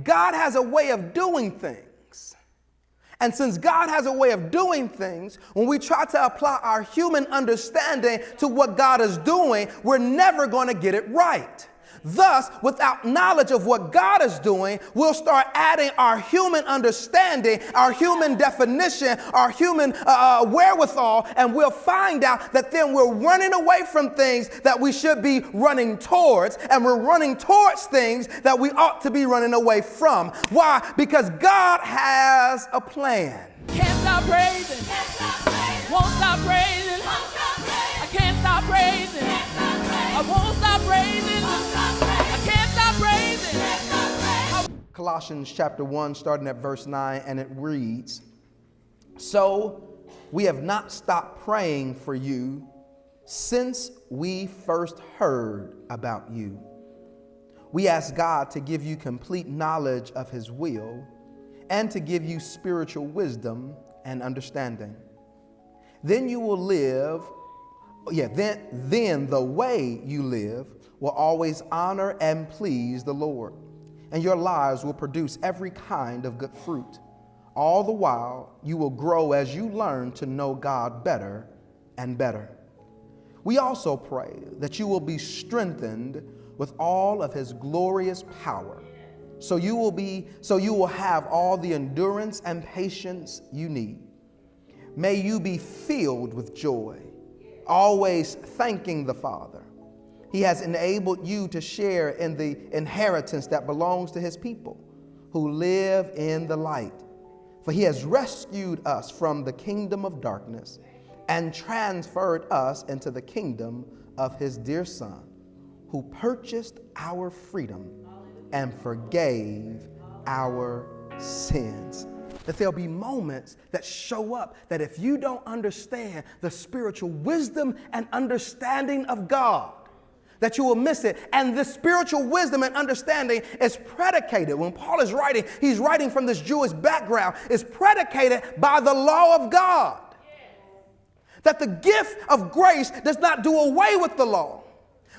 God has a way of doing things. And since God has a way of doing things, when we try to apply our human understanding to what God is doing, we're never going to get it right. Thus, without knowledge of what God is doing, we'll start adding our human understanding, our human definition, our human wherewithal, and we'll find out that then we're running away from things that we should be running towards, and we're running towards things that we ought to be running away from. Why? Because God has a plan. Can't stop praising. Can't stop praising. Won't stop praising. Won't stop praising. I can't stop praising. Can't stop praising. I won't stop praising. Won't stop praising. I can't stop praising. Can't stop praising. Colossians chapter 1, starting at verse 9, and it reads, "So we have not stopped praying for you since we first heard about you. We ask God to give you complete knowledge of his will and to give you spiritual wisdom and understanding. Then you will live, then the way you live will always honor and please the Lord, and your lives will produce every kind of good fruit. All the while, you will grow as you learn to know God better and better. We also pray that you will be strengthened with all of his glorious power, so you will have all the endurance and patience you need. May you be filled with joy, always thanking the Father. He has enabled you to share in the inheritance that belongs to his people who live in the light. For he has rescued us from the kingdom of darkness and transferred us into the kingdom of his dear Son, who purchased our freedom and forgave our sins." That there'll be moments that show up that if you don't understand the spiritual wisdom and understanding of God, that you will miss it. And this spiritual wisdom and understanding is predicated. When Paul is writing, he's writing from this Jewish background, is predicated by the law of God. That the gift of grace does not do away with the law.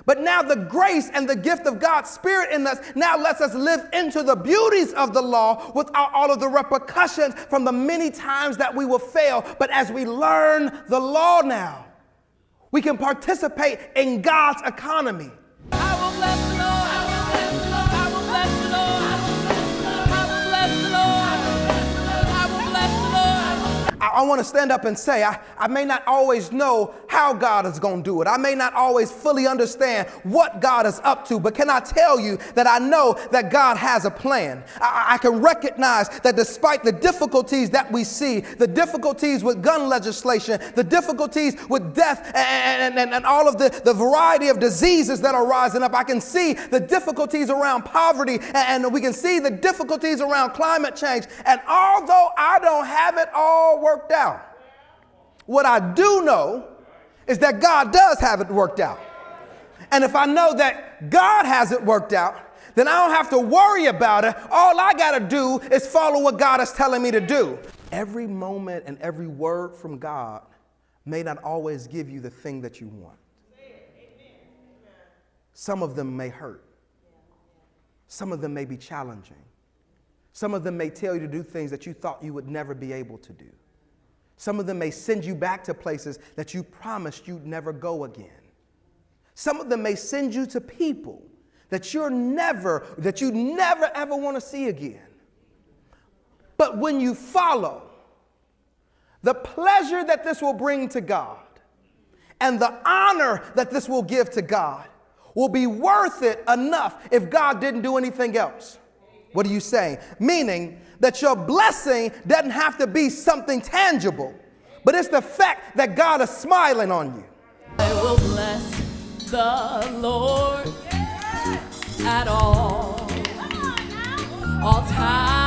But now the grace and the gift of God's Spirit in us now lets us live into the beauties of the law without all of the repercussions from the many times that we will fail. But as we learn the law now, we can participate in God's economy. I will bless the Lord. I will bless the Lord. I will bless the Lord. I will bless the Lord. I will bless the Lord. I want to stand up and say, I may not always know how God is going to do it. I may not always fully understand what God is up to, but can I tell you that I know that God has a plan? I can recognize that despite the difficulties that we see, the difficulties with gun legislation, the difficulties with death and all of the variety of diseases that are rising up, I can see the difficulties around poverty, and we can see the difficulties around climate change. And although I don't have it all worked out, what I do know is that God does have it worked out. And if I know that God has it worked out, then I don't have to worry about it. All I got to do is follow what God is telling me to do. Every moment and every word from God may not always give you the thing that you want. Some of them may hurt. Some of them may be challenging. Some of them may tell you to do things that you thought you would never be able to do. Some of them may send you back to places that you promised you'd never go again. Some of them may send you to people that you never ever want to see again. But when you follow, the pleasure that this will bring to God and the honor that this will give to God will be worth it enough if God didn't do anything else. What are you saying? Meaning that your blessing doesn't have to be something tangible, but it's the fact that God is smiling on you. I will bless the Lord at all times.